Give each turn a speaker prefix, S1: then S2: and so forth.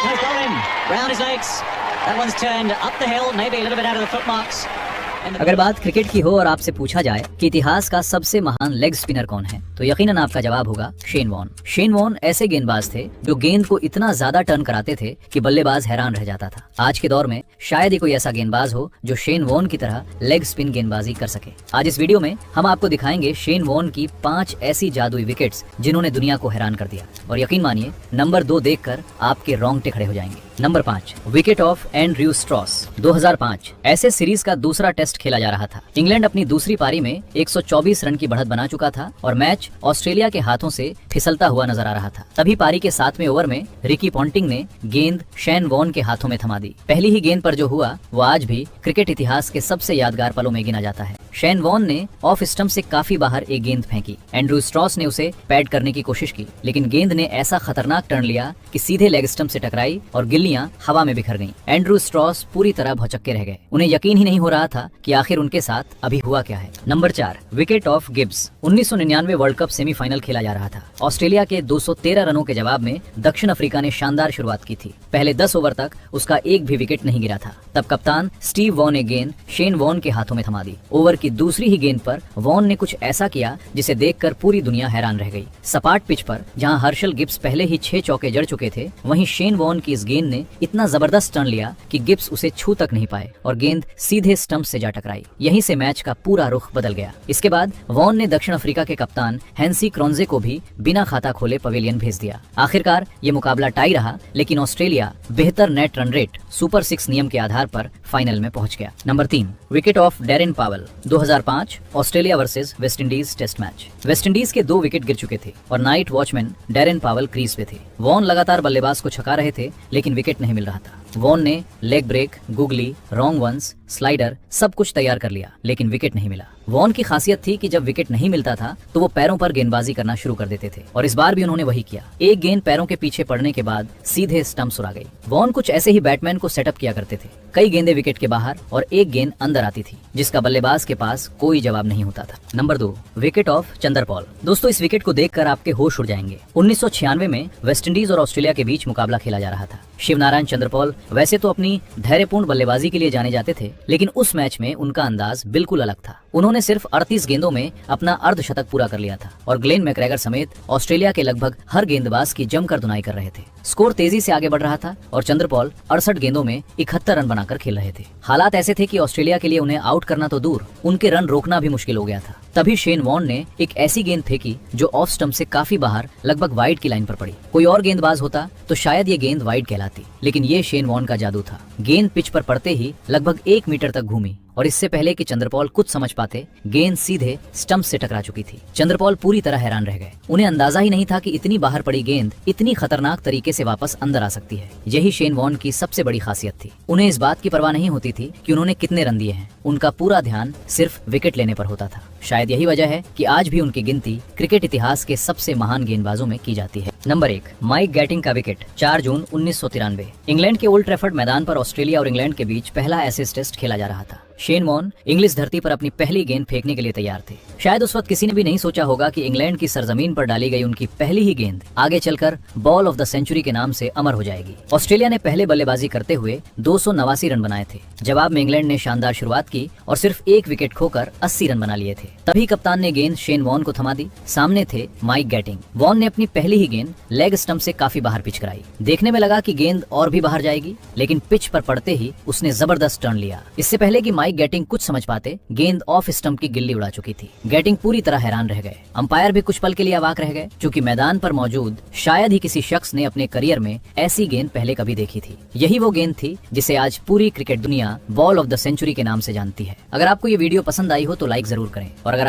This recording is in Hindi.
S1: No problem. Round his legs. That one's turned up the hill, maybe a little bit out of the foot marks.
S2: अगर बात क्रिकेट की हो और आपसे पूछा जाए कि इतिहास का सबसे महान लेग स्पिनर कौन है, तो यकीनन आपका जवाब होगा शेन वॉर्न। शेन वॉर्न ऐसे गेंदबाज थे जो गेंद को इतना ज्यादा टर्न कराते थे कि बल्लेबाज हैरान रह जाता था। आज के दौर में शायद ही कोई ऐसा गेंदबाज हो जो शेन वॉर्न की तरह लेग स्पिन गेंदबाजी कर सके। आज इस वीडियो में हम आपको दिखाएंगे शेन वॉर्न की 5 ऐसी जादुई विकेट्स जिन्होंने दुनिया को हैरान कर दिया, और यकीन मानिए नंबर 2 देखकर आपके रोंगटे खड़े हो जाएंगे। Number 5, wicket of Andrew Strauss. 2005 ऐसे सीरीज का दूसरा टेस्ट खेला जा रहा था। इंग्लैंड अपनी दूसरी पारी में 124 रन की बढ़त बना चुका था और मैच ऑस्ट्रेलिया के हाथों से फिसलता हुआ नजर आ रहा था। तभी पारी के 7वें ओवर में रिकी पॉन्टिंग ने गेंद शेन वॉर्न के हाथों में थमा दी। पहली ही गेंद पर जो हुआ वो आज भी क्रिकेट इतिहास के सबसे यादगार पलों में गिना जाता है। शेन वॉर्न ने ऑफ स्टंप से काफी बाहर एक गेंद फेंकी। एंड्रयू स्ट्रॉस ने उसे पैड करने की कोशिश की, लेकिन गेंद ने ऐसा खतरनाक टर्न लिया कि सीधे लेग स्टंप से टकराई और गिल्लियां हवा में बिखर गईं। एंड्रयू स्ट्रॉस पूरी तरह भौचक्के रह गए। उन्हें यकीन ही नहीं हो रहा था कि आखिर उनके साथ अभी हुआ क्या है। Number 4, wicket of Gibbs. 1999 world cup semifinal खेला जा रहा था। ऑस्ट्रेलिया के 213 रनों के जवाब में दक्षिण अफ्रीका ने शानदार शुरुआत की थी। पहले 10 ओवर तक उसका एक भी विकेट नहीं गिरा था। तब कप्तान स्टीव वॉ ने गेंद शेन वॉर्न के हाथों में थमा दी। ओवर की दूसरी ही गेंद पर वॉर्न ने कुछ ऐसा किया जिसे देखकर पूरी दुनिया हैरान रह गई। सपाट पिच पर जहां हर्षल गिब्स पहले ही 6 चौके जड़ चुके थे, वहीं शेन वॉर्न की इस गेंद ने इतना जबरदस्त टर्न लिया कि गिब्स उसे छू तक नहीं पाए और गेंद सीधे स्टंप से जा टकराई। यहीं से मैच का पूरा रुख बदल गया। इसके बाद वॉर्न ने दक्षिण अफ्रीका के कप्तान हैंसी क्रोंजे को भी बिना खाता खोले पवेलियन भेज दिया। आखिरकार ये मुकाबला टाई रहा, लेकिन ऑस्ट्रेलिया बेहतर नेट रन रेट सुपर 6 नियम के आधार पर फाइनल में पहुंच गया। Number 3, wicket of Darren Powell. 2005 Australia versus West Indies test match. West Indies के 2 विकेट गिर चुके थे और night watchman Darren Powell crease पे थे। वॉर्न लगातार बल्लेबाज को छका रहे थे, लेकिन विकेट नहीं मिल रहा था। वॉर्न ने leg break, googly, wrong ones, slider सब कुछ तैयार कर लिया, लेकिन विकेट नहीं मिला। वॉर्न की खासियत थी कि जब विकेट नहीं मिलता था तो वो पैरों पर गेंदबाजी करना शुरू कर देते थे, और इस बार भी उन्होंने वही किया। एक गेंद पैरों के पीछे पड़ने के बाद सीधे स्टंप सुरा गई। वॉर्न कुछ ऐसे ही बैट्समैन को सेटअप किया करते थे। कई गेंदें विकेट के बाहर और एक गेंद अंदर आती थी, जिसका बल्लेबाज के पास कोई जवाब नहीं होता था। Number 2, wicket of Chanderpaul. दोस्तों, इस विकेट को देखकर आपके होश उड़ जाएंगे। 1996 में वेस्टइंडीज और ऑस्ट्रेलिया के बीच मुकाबला खेला जा रहा था। शिवनारायण चंद्रपॉल वैसे तो अपनी धैर्यपूर्ण बल्लेबाजी के लिए जाने जाते थे, लेकिन उस मैच में उनका अंदाज बिल्कुल अलग था। उन्होंने सिर्फ 38 गेंदों में अपना अर्धशतक पूरा कर लिया था और ग्लेन मैकग्रेगर समेत ऑस्ट्रेलिया के लगभग हर गेंदबाज की जमकर धुनाई कर रहे थे। स्कोर तेजी से आगे बढ़ रहा था और चंद्रपॉल 68 गेंदों में 71 रन बनाकर खेल रहे थे। हालात ऐसे थे कि ऑस्ट्रेलिया के लिए उन्हें आउट करना तो दूर, उनके रन रोकना भी मुश्किल हो गया था। तभी शेन वॉर्न ने एक ऐसी गेंद फेंकी जो ऑफ स्टंप से काफी बाहर लगभग वाइड की लाइन पर पड़ी। कोई और गेंदबाज होता तो शायद ये गेंद वाइड कहलाती, लेकिन ये शेन वॉर्न का जादू था। गेंद पिच पर पड़ते ही लगभग 1 मीटर तक घूमी और इससे पहले कि चंद्रपॉल कुछ समझ पाते, गेंद सीधे स्टंप से टकरा चुकी थी। चंद्रपॉल पूरी तरह हैरान रह गए। उन्हें अंदाजा ही नहीं था कि इतनी बाहर पड़ी गेंद इतनी खतरनाक तरीके से वापस अंदर आ सकती है। यही शेन वॉर्न की सबसे बड़ी खासियत थी। उन्हें इस बात की परवाह नहीं होती थी कि उन्होंने कितने रन दिए हैं। उनका पूरा ध्यान सिर्फ विकेट लेने पर होता था। शायद यही वजह है कि आज भी उनकी गिनती क्रिकेट इतिहास के सबसे महान गेंदबाजों में की जाती है। नंबर 1, माइक गैटिंग का विकेट। 4 जून 1993 इंग्लैंड के ओल्ड ट्रैफर्ड मैदान पर ऑस्ट्रेलिया और इंग्लैंड के बीच पहला एशेज टेस्ट खेला जा रहा था। शेन वॉर्न इंग्लिश धरती पर अपनी पहली गेंद फेंकने के लिए तैयार थे। शायद उस वक्त किसी ने भी नहीं सोचा होगा कि इंग्लैंड की सरजमीन पर डाली गई उनकी पहली ही गेंद आगे चलकर बॉल ऑफ द सेंचुरी के नाम से अमर हो जाएगी। ऑस्ट्रेलिया ने पहले बल्लेबाजी करते हुए 289 रन बनाए थे। जवाब में इंग्लैंड ने शानदार शुरुआत की और सिर्फ एक विकेट खोकर 80 रन बना लिए थे। तभी कप्तान ने गेंद शेन वॉर्न को थमा दी। सामने थे माइक गैटिंग। वॉर्न ने अपनी पहली ही गेंद लेग स्टंप से काफी बाहर पिच कराई। देखने में लगा कि गेंद और भी बाहर जाएगी, लेकिन पिच पर पड़ते ही उसने जबरदस्त टर्न लिया। इससे पहले कि माइक गैटिंग कुछ समझ पाते, गेंद ऑफ स्टंप की गिल्ली उड़ा चुकी थी। गैटिंग पूरी तरह हैरान रह गए। अंपायर भी कुछ पल के लिए अवाक रह गए, क्योंकि मैदान पर मौजूद शायद ही किसी शख्स ने अपने करियर में ऐसी गेंद पहले कभी देखी थी। यही वो गेंद थी जिसे आज पूरी क्रिकेट दुनिया बॉल ऑफ द सेंचुरी के नाम से जानती है। अगर आपको ये वीडियो पसंद आई हो तो लाइक जरूर करें, और अगर